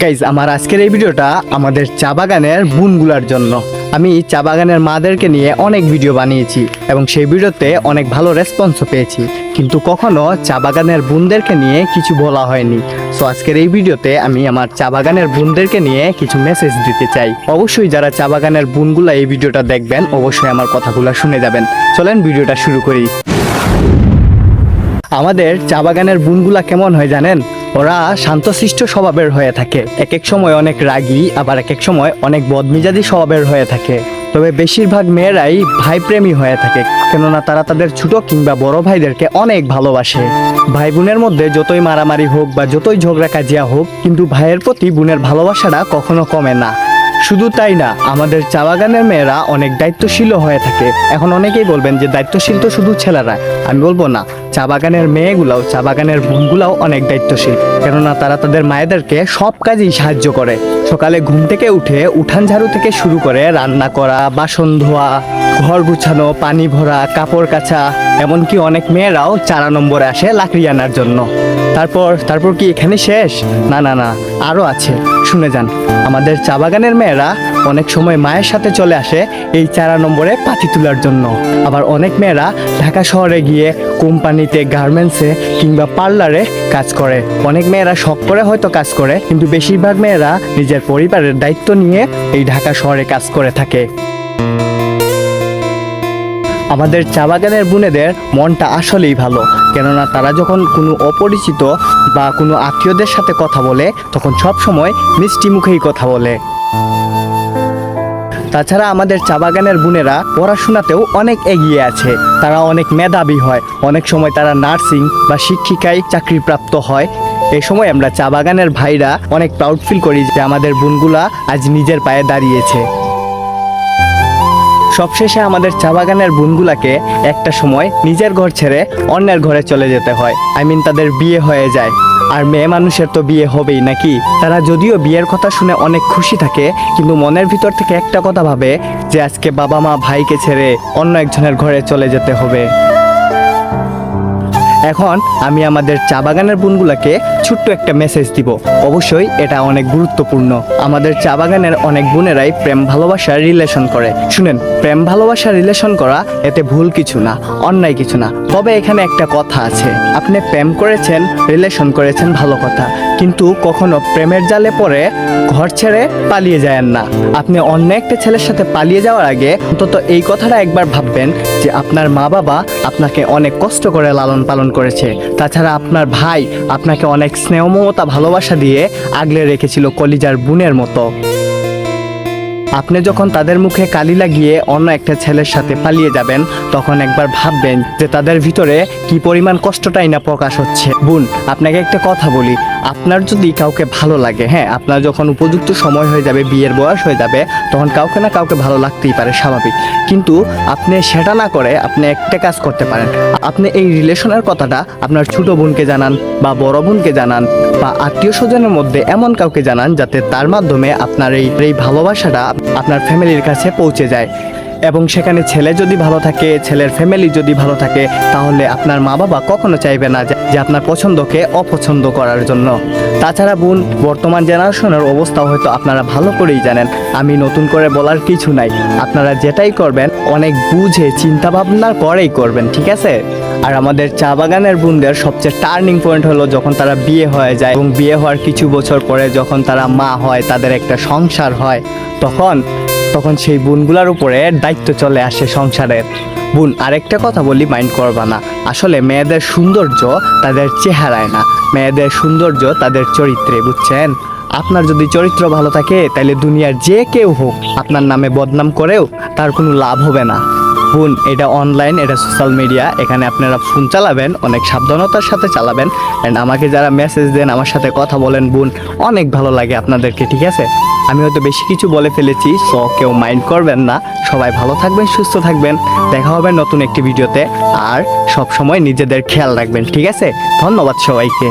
Guys, আমার আজকের এই ভিডিওটা আমাদের চা বাগানের বুনগুলার জন্য। আমি চা বাগানের মাদেরকে নিয়ে অনেক ভিডিও বানিয়েছি এবং সেই ভিডিওতে অনেক ভালো রেসপন্সও পেয়েছি, কিন্তু কখনো চা বাগানের বোনদেরকে নিয়ে কিছু বলা হয়নি। সো আজকের এই ভিডিওতে আমি আমার চা বাগানের বোনদেরকে নিয়ে কিছু মেসেজ দিতে চাই। অবশ্যই যারা চা বাগানের বোনগুলা এই ভিডিওটা দেখবেন অবশ্যই আমার কথাগুলো শুনে যাবেন। চলেন ভিডিওটা শুরু করি। আমাদের চা বাগানের বোনগুলা কেমন হয় জানেন? ওরা শান্তশিষ্ট স্বভাবের হয়ে থাকে, এক এক সময় অনেক রাগী, আবার এক এক সময় অনেক বদমেজাজি স্বভাবের হয়ে থাকে। তবে বেশিরভাগ মেয়েরাই ভাইপ্রেমী হয়ে থাকে, কেননা তারা তাদের ছোট কিংবা বড় ভাইদেরকে অনেক ভালোবাসে। ভাই বোনের মধ্যে যতই মারামারি হোক বা যতই ঝগড়া কাজিয়া হোক, কিন্তু ভাইয়ের প্রতি বোনের ভালোবাসাটা কখনো কমে না। শুধু তাই না, আমাদের চা বাগানের মেয়েরা অনেক দায়িত্বশীল হয়ে থাকে। এখন অনেকেই বলবেন যে দায়িত্বশীল তো শুধু ছেলেরা, আমি বলবো না, চা বাগানের মেয়েগুলাও, চা বাগানের বোনগুলাও অনেক দায়িত্বশীল, কেননা তারা তাদের মায়েদেরকে সব কাজেই সাহায্য করে। সকালে ঘুম থেকে উঠে উঠান ঝাড়ু থেকে শুরু করে রান্না করা, বাসন ধোয়া, ঘর গুছানো, পানি ভরা, কাপড় কাচা, এমনকি অনেক মেয়েরাও 4 নম্বরে আসে লাকড়ি আনার জন্য। তারপর কি এখানে শেষ? না না না, আরও আছে, শুনে যান। আমাদের চা বাগানের মেয়েরা অনেক সময় মায়ের সাথে চলে আসে এই 4 নম্বরে পাতি তোলার জন্য। আবার অনেক মেয়েরা ঢাকা শহরে গিয়ে কোম্পানিতে, গার্মেন্টসে কিংবা পার্লারে কাজ করে। অনেক মেয়েরা শখ করে হয়তো কাজ করে, কিন্তু বেশিরভাগ মেয়েরা নিজের পরিবারের দায়িত্ব নিয়ে এই ঢাকা শহরে কাজ করে থাকে। আমাদের চা বাগানের বোনেদের মনটা আসলেই ভালো, কেননা তারা যখন কোনো অপরিচিত বা কোনো আত্মীয়দের সাথে কথা বলে তখন সব সময় মিষ্টি মুখেই কথা বলে। তাছাড়া আমাদের চা বাগানের বোনেরা পড়াশোনাতেও অনেক এগিয়ে আছে। তারা অনেক মেধাবী হয়, অনেক সময় তারা নার্সিং বা শিক্ষিকায় চাকরিপ্রাপ্ত হয়। এই সময় আমরা চা বাগানের ভাইরা অনেক প্রাউড ফিল করি যে আমাদের বোনগুলা আজ নিজের পায়ে দাঁড়িয়েছে। সবশেষে আমাদের চা বাগানের বোনগুলাকে একটা সময় নিজের ঘর ছেড়ে অন্যের ঘরে চলে যেতে হয়, তাদের বিয়ে হয়ে যায়। আর মেয়ে মানুষের তো বিয়ে হবেই নাকি। তারা যদিও বিয়ের কথা শুনে অনেক খুশি থাকে, কিন্তু মনের ভিতর থেকে একটা কথা ভাবে যে আজকে বাবা মা ভাইকে ছেড়ে অন্য একজনের ঘরে চলে যেতে হবে। এখন আমি আমাদের চা বাগানের বোনগুলাকে ছোট্ট একটা মেসেজ দিব। অবশ্যই এটা অনেক গুরুত্বপূর্ণ। আমাদের চা বাগানের অনেক বোনেরাই প্রেম ভালোবাসার রিলেশন করে। শুনেন, প্রেম ভালোবাসার রিলেশন করা এতে ভুল কিছু না, অন্যায় কিছু না। তবে এখানে একটা কথা আছে, আপনি প্রেম করেছেন, রিলেশন করেছেন, ভালো কথা, কিন্তু কখনো প্রেমের জালে পড়ে ঘর ছেড়ে পালিয়ে যায়েন না। আপনি অন্য একটা ছেলের সাথে পালিয়ে যাওয়ার আগে অন্তত এই কথাটা একবার ভাববেন যে আপনার মা বাবা আপনাকে অনেক কষ্ট করে লালন পালন করেছে। তাছাড়া আপনার ভাই আপনাকে অনেক স্নেহ মমতা ভালোবাসা দিয়ে আগলে রেখেছিল কলিজার বোনের মতো। আপনি যখন তাদের মুখে কালি লাগিয়ে অন্য একটা ছেলের সাথে পালিয়ে যাবেন, তখন একবার ভাববেন যে তাদের ভিতরে কি পরিমাণ কষ্টটাই না প্রকাশ হচ্ছে। বোন, আপনাকে একটা কথা বলি, আপনার যদি কাউকে ভালো লাগে, হ্যাঁ, আপনার যখন উপযুক্ত সময় হয়ে যাবে, বিয়ের বয়স হয়ে যাবে, তখন কাউকে না কাউকে ভালো লাগতেই পারে, স্বাভাবিক। কিন্তু আপনি সেটা না করে আপনি একটা কাজ করতে পারেন। আপনি এই রিলেশনের কথাটা আপনার ছোট বোনকে জানান বা বড় বোনকে জানান বা আত্মীয় স্বজনের মধ্যে এমন কাউকে জানান যাতে তার মাধ্যমে আপনার এই ভালোবাসাটা আপনার ফ্যামিলির কাছে পৌঁছে যায়। এবং সেখানে ছেলে যদি ভালো থাকে, ছেলের ফ্যামিলি যদি ভালো থাকে, তাহলে আপনার মা বাবা কখনো চাইবে না যে আপনার পছন্দকে অপছন্দ করার জন্য। তাছাড়া বোন, বর্তমান জেনারেশনের অবস্থা হয়তো আপনারা ভালো করেই জানেন, আমি নতুন করে বলার কিছু নাই। আপনারা যেটাই করবেন অনেক বুঝে চিন্তা ভাবনার পরেই করবেন, ঠিক আছে? আর আমাদের চা বাগানের বোনদের সবচেয়ে টার্নিং পয়েন্ট হলো যখন তারা বিয়ে হয়ে যায়, এবং বিয়ে হওয়ার কিছু বছর পরে যখন তারা মা হয়, তাদের একটা সংসার হয়, তখন সেই বোনগুলার উপরে দায়িত্ব চলে আসে সংসারের। বোন, আরেকটা কথা বলি, মাইন্ড করবা না। আসলে মেয়েদের সৌন্দর্য তাদের চেহারায় না, মেয়েদের সৌন্দর্য তাদের চরিত্রে, বুঝছেন? আপনার যদি চরিত্র ভালো থাকে, তাহলে দুনিয়ার যে কেউ হোক আপনার নামে বদনাম করেও তার কোনো লাভ হবে না। বোন, এটা অনলাইন, এটা সোশ্যাল মিডিয়া, এখানে আপনারা ফোন চালাবেন অনেক সাবধানতার সাথে চালাবেন। অ্যান্ড আমাকে যারা মেসেজ দেন, আমার সাথে কথা বলেন, বোন, অনেক ভালো লাগে আপনাদেরকে, ঠিক আছে? আমি হয়তো বেশি কিছু বলে ফেলেছি, সো কেউ মাইন্ড করবেন না। সবাই ভালো থাকবেন, সুস্থ থাকবেন, দেখা হবে নতুন একটি ভিডিওতে। আর সব সময় নিজেদের খেয়াল রাখবেন, ঠিক আছে? ধন্যবাদ সবাইকে।